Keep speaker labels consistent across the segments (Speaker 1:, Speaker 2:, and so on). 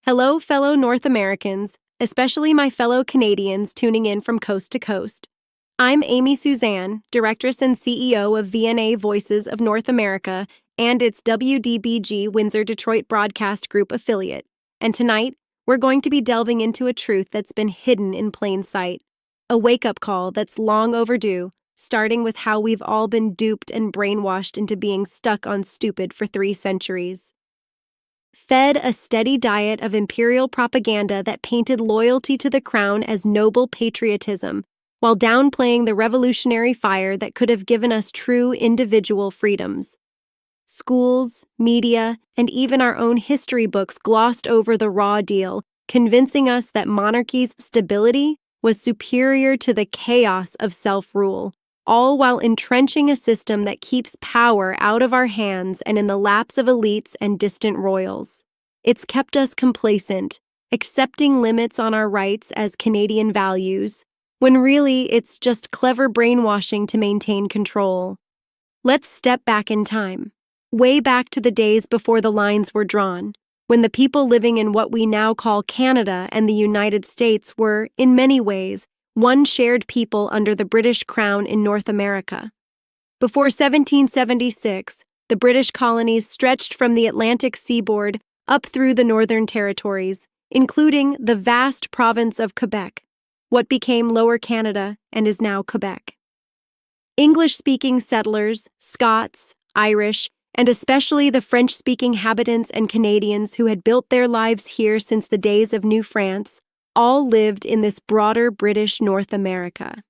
Speaker 1: Hello, fellow North Americans, especially my fellow Canadians tuning in from coast to coast. I'm Amy Suzanne, Directress and CEO of VNA Voices of North America and its WDBG Windsor Detroit Broadcast Group affiliate. And tonight, we're going to be delving into a truth that's been hidden in plain sight, a wake-up call that's long overdue, starting with how we've all been duped and brainwashed into being stuck on stupid for 3 centuries. Fed a steady diet of imperial propaganda that painted loyalty to the crown as noble patriotism, while downplaying the revolutionary fire that could have given us true individual freedoms. Schools, media, and even our own history books glossed over the raw deal, convincing us that monarchy's stability was superior to the chaos of self-rule, all while entrenching a system that keeps power out of our hands and in the laps of elites and distant royals. It's kept us complacent, accepting limits on our rights as Canadian values, when really it's just clever brainwashing to maintain control. Let's step back in time, way back to the days before the lines were drawn, when the people living in what we now call Canada and the United States were, in many ways, one shared people under the British Crown in North America. Before 1776, the British colonies stretched from the Atlantic seaboard up through the Northern Territories, including the vast province of Quebec, what became Lower Canada and is now Quebec. English-speaking settlers, Scots, Irish, and especially the French-speaking habitants and Canadians who had built their lives here since the days of New France, all lived in this broader British North America.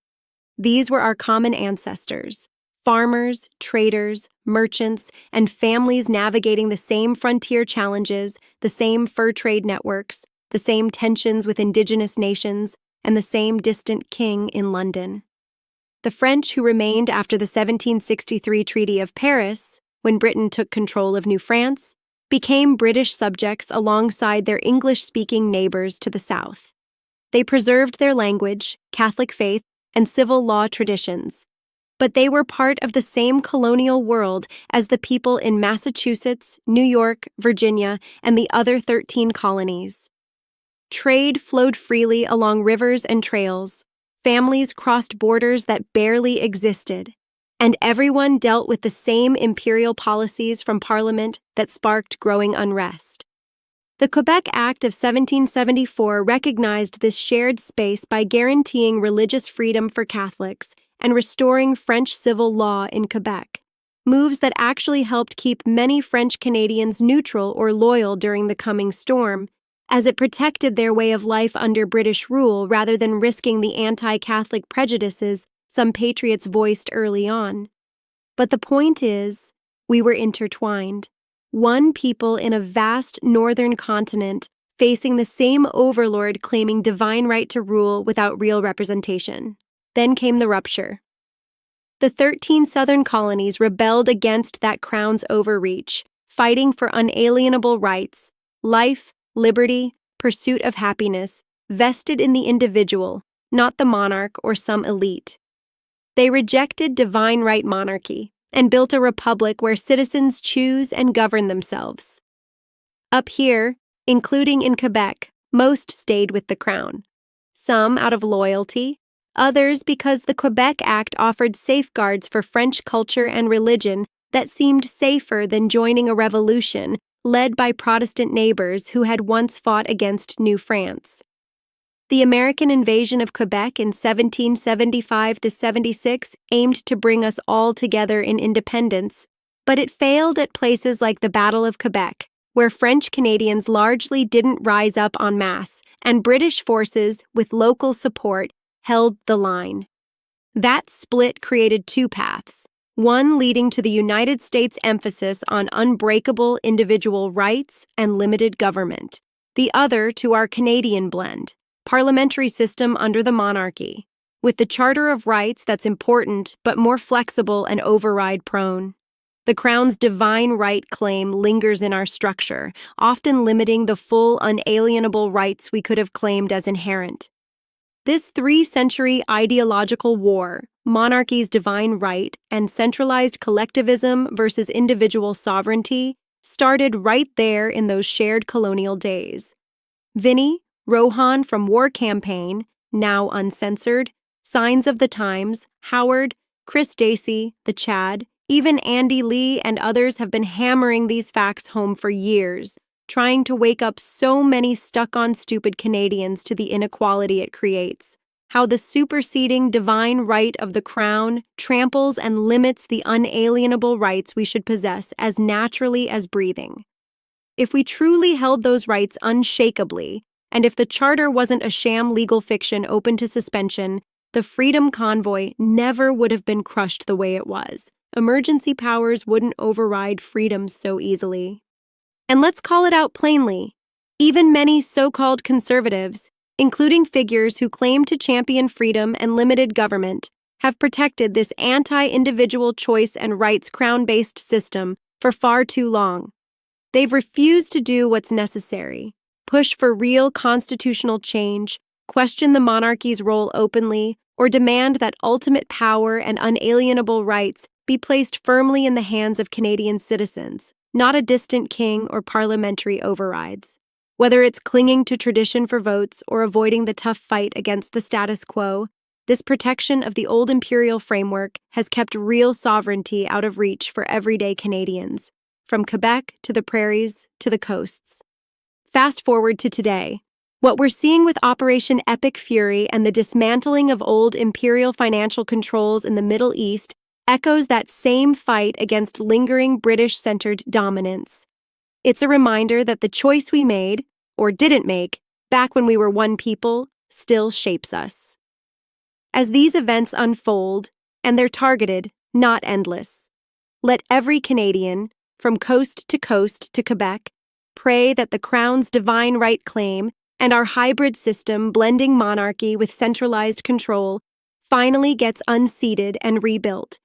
Speaker 1: These were our common ancestors, farmers, traders, merchants, and families navigating the same frontier challenges, the same fur trade networks, the same tensions with indigenous nations, and the same distant king in London. The French, who remained after the 1763 Treaty of Paris, when Britain took control of New France, became British subjects alongside their English-speaking neighbors to the south. They preserved their language, Catholic faith, and civil law traditions, but they were part of the same colonial world as the people in Massachusetts, New York, Virginia, and the other 13 colonies. Trade flowed freely along rivers and trails, families crossed borders that barely existed, and everyone dealt with the same imperial policies from Parliament that sparked growing unrest. The Quebec Act of 1774 recognized this shared space by guaranteeing religious freedom for Catholics and restoring French civil law in Quebec, moves that actually helped keep many French Canadians neutral or loyal during the coming storm, as it protected their way of life under British rule rather than risking the anti-Catholic prejudices some patriots voiced early on. But the point is, we were intertwined. One people in a vast northern continent facing the same overlord claiming divine right to rule without real representation. Then came the rupture. The 13 southern colonies rebelled against that crown's overreach, fighting for unalienable rights, life, liberty, pursuit of happiness, vested in the individual, not the monarch or some elite. They rejected divine right monarchy and built a republic where citizens choose and govern themselves. Up here, including in Quebec, most stayed with the crown. Some out of loyalty, others because the Quebec Act offered safeguards for French culture and religion that seemed safer than joining a revolution led by Protestant neighbors who had once fought against New France. The American invasion of Quebec in 1775-76 aimed to bring us all together in independence, but it failed at places like the Battle of Quebec, where French Canadians largely didn't rise up en masse, and British forces, with local support, held the line. That split created 2 paths, one leading to the United States' emphasis on unbreakable individual rights and limited government, the other to our Canadian blend, parliamentary system under the monarchy, with the Charter of Rights that's important but more flexible and override-prone. The Crown's divine right claim lingers in our structure, often limiting the full unalienable rights we could have claimed as inherent. This 3-century ideological war, monarchy's divine right and centralized collectivism versus individual sovereignty, started right there in those shared colonial days. Vinny, Rohan from War Campaign, now uncensored, Signs of the Times, Howard, Chris Dacey, The Chad, even Andy Lee and others have been hammering these facts home for years, trying to wake up so many stuck-on stupid Canadians to the inequality it creates. How the superseding divine right of the crown tramples and limits the unalienable rights we should possess as naturally as breathing. If we truly held those rights unshakably, and if the charter wasn't a sham legal fiction open to suspension, the Freedom Convoy never would have been crushed the way it was. Emergency powers wouldn't override freedoms so easily. And let's call it out plainly. Even many so-called conservatives, including figures who claim to champion freedom and limited government, have protected this anti-individual choice and rights crown-based system for far too long. They've refused to do what's necessary, push for real constitutional change, question the monarchy's role openly, or demand that ultimate power and unalienable rights be placed firmly in the hands of Canadian citizens, not a distant king or parliamentary overrides. Whether it's clinging to tradition for votes or avoiding the tough fight against the status quo, this protection of the old imperial framework has kept real sovereignty out of reach for everyday Canadians, from Quebec to the prairies to the coasts. Fast forward to today. What we're seeing with Operation Epic Fury and the dismantling of old imperial financial controls in the Middle East echoes that same fight against lingering British-centered dominance. It's a reminder that the choice we made, or didn't make, back when we were one people, still shapes us. As these events unfold, and they're targeted, not endless, let every Canadian, from coast to Quebec, pray that the Crown's divine right claim and our hybrid system blending monarchy with centralized control finally gets unseated and rebuilt.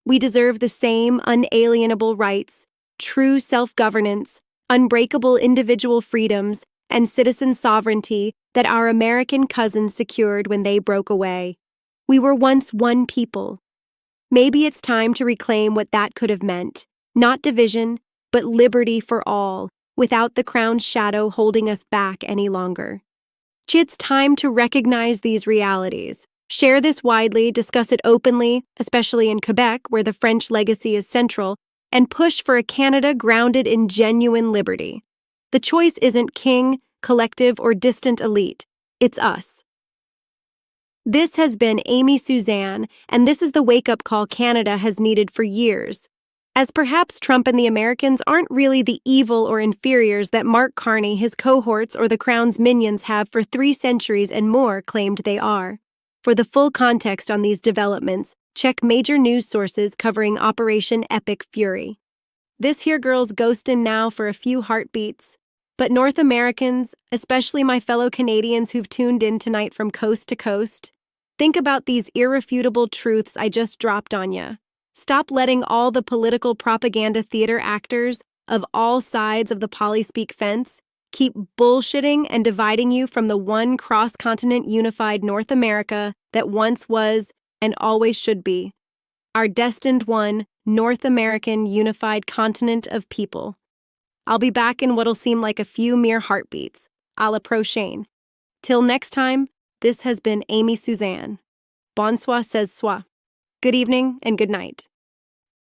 Speaker 1: We deserve the same unalienable rights, true self-governance, unbreakable individual freedoms, and citizen sovereignty that our American cousins secured when they broke away. We were once one people. Maybe it's time to reclaim what that could have meant, not division, but liberty for all, without the Crown's shadow holding us back any longer. It's time to recognize these realities, share this widely, discuss it openly, especially in Quebec, where the French legacy is central, and push for a Canada grounded in genuine liberty. The choice isn't king, collective, or distant elite. It's us. This has been Amy Suzanne, and this is the wake-up call Canada has needed for years. As perhaps Trump and the Americans aren't really the evil or inferiors that Mark Carney, his cohorts, or the Crown's minions have for 3 centuries and more claimed they are. For the full context on these developments, check major news sources covering Operation Epic Fury. This here girl's ghostin' now for a few heartbeats. But North Americans, especially my fellow Canadians who've tuned in tonight from coast to coast, think about these irrefutable truths I just dropped on ya. Stop letting all the political propaganda theater actors of all sides of the polyspeak fence keep bullshitting and dividing you from the one cross-continent unified North America that once was and always should be. Our destined one North American unified continent of people. I'll be back in what'll seem like a few mere heartbeats, a la prochaine. Till next time, this has been Amy Suzanne. Bonsoir says soir. Good evening and good night.